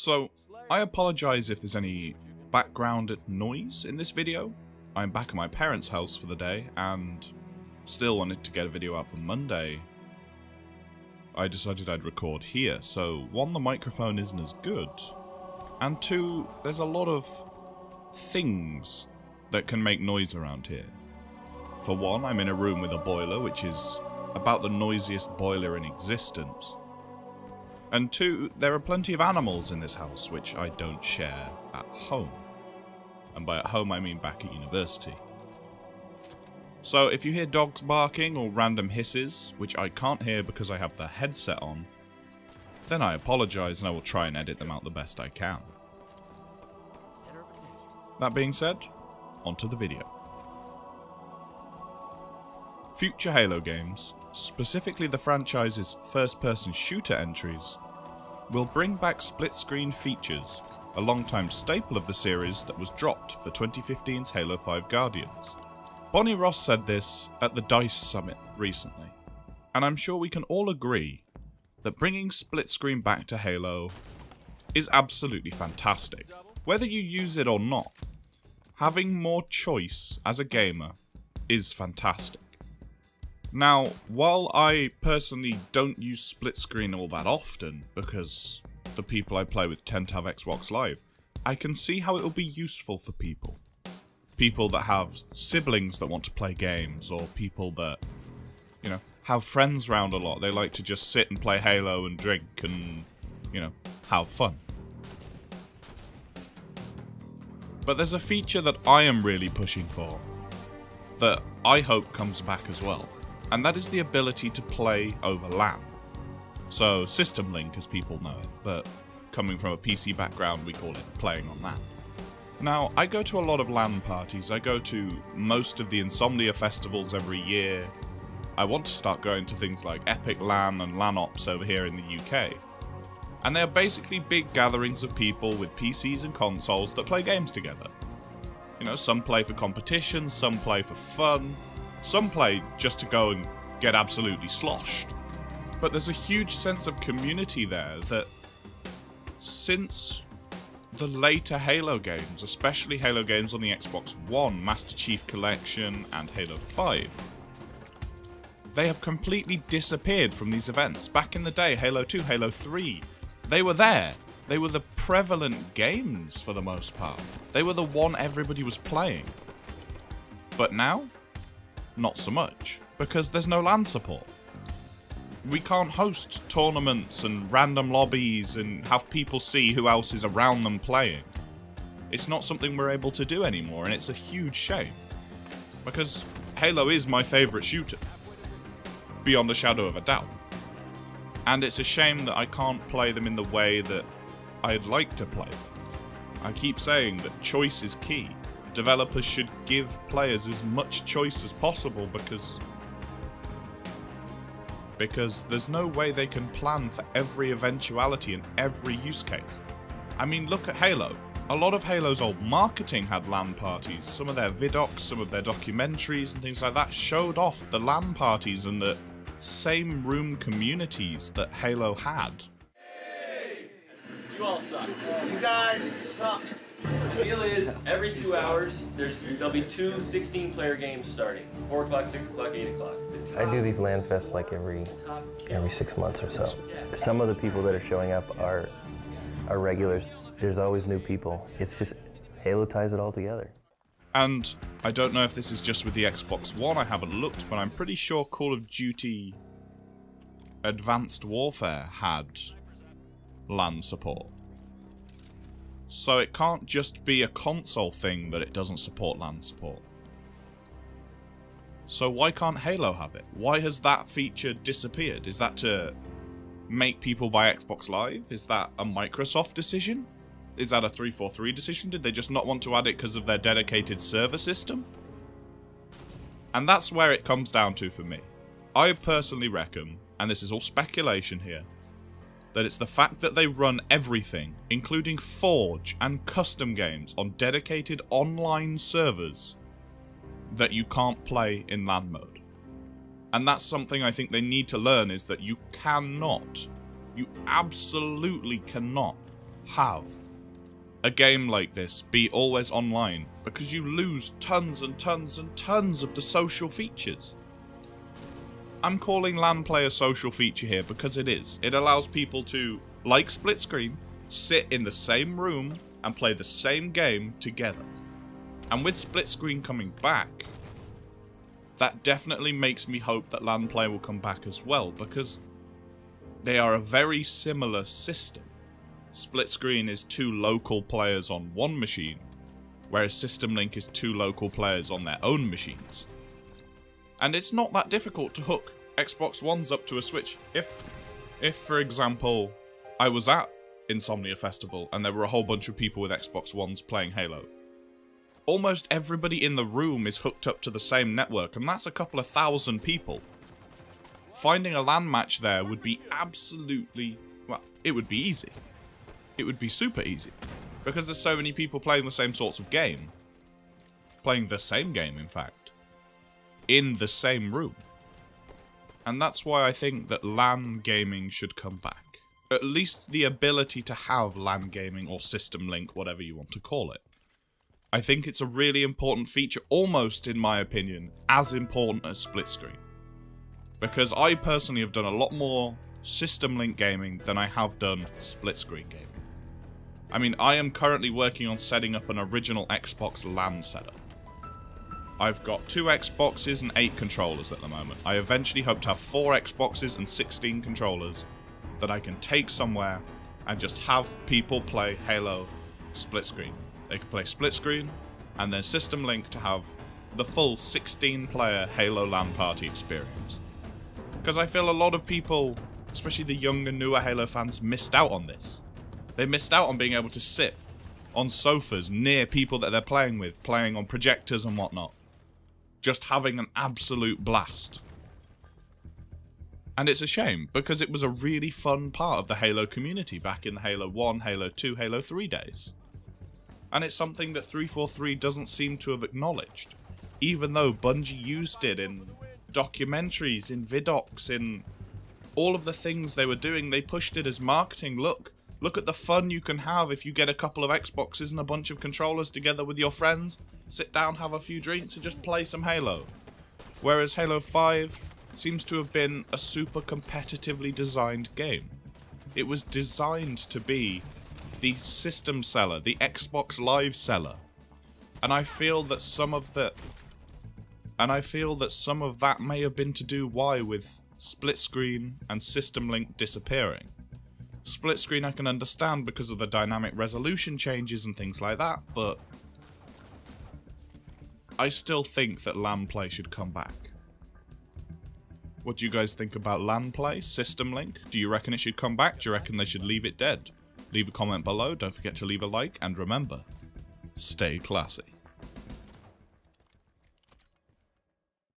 So, I apologise if there's any background noise in this video. I'm back at my parents' house for the day, and still wanted to get a video out for Monday. I decided I'd record here, so one, the microphone isn't as good, and two, there's a lot of things that can make noise around here. For one, I'm in a room with a boiler, which is about the noisiest boiler in existence. And two, there are plenty of animals in this house, which I don't share at home. And by at home, I mean back at university. So if you hear dogs barking or random hisses, which I can't hear because I have the headset on, then I apologise and I will try and edit them out the best I can. That being said, onto the video. Future Halo games, specifically the franchise's first-person shooter entries, will bring back split-screen features, a long-time staple of the series that was dropped for 2015's Halo 5 Guardians. Bonnie Ross said this at the DICE Summit recently, and I'm sure we can all agree that bringing split-screen back to Halo is absolutely fantastic. Whether you use it or not, having more choice as a gamer is fantastic. Now, while I personally don't use split screen all that often, because the people I play with tend to have Xbox Live, I can see how it will be useful for people. People that have siblings that want to play games, or people that, have friends round a lot. They like to just sit and play Halo and drink and, have fun. But there's a feature that I am really pushing for, that I hope comes back as well. And that is the ability to play over LAN. So, System Link as people know it, but coming from a PC background we call it playing on LAN. Now, I go to a lot of LAN parties, I go to most of the Insomnia festivals every year. I want to start going to things like Epic LAN and LAN Ops over here in the UK. And they are basically big gatherings of people with PCs and consoles that play games together. Some play for competition, some play for fun, some play just to go and get absolutely sloshed. But there's a huge sense of community there that, since the later Halo games, especially Halo games on the Xbox One, Master Chief Collection and Halo 5, they have completely disappeared from these events. Back in the day, Halo 2, Halo 3, they were there. They were the prevalent games for the most part. They were the one everybody was playing. But now, not so much, because there's no LAN support. We can't host tournaments and random lobbies and have people see who else is around them playing. It's not something we're able to do anymore, and it's a huge shame. Because Halo is my favourite shooter, beyond a shadow of a doubt. And it's a shame that I can't play them in the way that I'd like to play. I keep saying that choice is key. Developers should give players as much choice as possible because there's no way they can plan for every eventuality and every use case. I mean, look at Halo. A lot of Halo's old marketing had LAN parties. Some of their vidocs, some of their documentaries and things like that showed off the LAN parties and the same room communities that Halo had. Hey! You all suck. You guys suck. The deal is, every 2 hours, there'll be two 16-player games starting. 4 o'clock, 6 o'clock, 8 o'clock. I do these LAN fests like every 6 months or so. Some of the people that are showing up are regulars. There's always new people. It's just, Halo ties it all together. And I don't know if this is just with the Xbox One, I haven't looked, but I'm pretty sure Call of Duty Advanced Warfare had LAN support. So it can't just be a console thing that it doesn't support LAN support. So why can't Halo have it? Why has that feature disappeared? Is that to make people buy Xbox Live? Is that a Microsoft decision? Is that a 343 decision? Did they just not want to add it because of their dedicated server system? And that's where it comes down to for me. I personally reckon, and this is all speculation here, that it's the fact that they run everything, including Forge and custom games, on dedicated online servers that you can't play in LAN mode. And that's something I think they need to learn, is that you absolutely cannot have a game like this be always online, because you lose tons and tons and tons of the social features. I'm calling LAN play a social feature here because it is. It allows people to, like split screen, sit in the same room and play the same game together. And with split screen coming back, that definitely makes me hope that LAN play will come back as well, because they are a very similar system. Split screen is 2 local players on one machine, whereas System Link is 2 local players on their own machines. And it's not that difficult to hook Xbox Ones up to a Switch. If for example, I was at Insomnia Festival and there were a whole bunch of people with Xbox Ones playing Halo, almost everybody in the room is hooked up to the same network, and that's a couple of thousand people. Finding a LAN match there would be absolutely, well, it would be easy. It would be super easy. Because there's so many people playing the same sorts of game. Playing the same game, in fact. In the same room. And that's why I think that LAN gaming should come back. At least the ability to have LAN gaming or System Link, whatever you want to call it. I think it's a really important feature, almost, in my opinion, as important as split screen. Because I personally have done a lot more System Link gaming than I have done split screen gaming. I mean, I am currently working on setting up an original Xbox LAN setup. I've got 2 Xboxes and 8 controllers at the moment. I eventually hope to have 4 Xboxes and 16 controllers that I can take somewhere and just have people play Halo split screen. They can play split screen and then System Link to have the full 16-player Halo LAN party experience. Because I feel a lot of people, especially the young and newer Halo fans, missed out on this. They missed out on being able to sit on sofas near people that they're playing with, playing on projectors and whatnot. Just having an absolute blast. And it's a shame, because it was a really fun part of the Halo community back in the Halo 1, Halo 2, Halo 3 days. And it's something that 343 doesn't seem to have acknowledged. Even though Bungie used it in documentaries, in vidocs, in all of the things they were doing, they pushed it as marketing. Look at the fun you can have if you get a couple of Xboxes and a bunch of controllers together with your friends, sit down, have a few drinks and just play some Halo. Whereas Halo 5 seems to have been a super competitively designed game. It was designed to be the system seller, the Xbox Live seller. And I feel that some of that may have been to do why with split screen and System Link disappearing. Split screen I can understand because of the dynamic resolution changes and things like that, but I still think that LAN play should come back. What do you guys think about LAN play, System Link? Do you reckon it should come back? Do you reckon they should leave it dead? Leave a comment below, don't forget to leave a like, and remember, stay classy.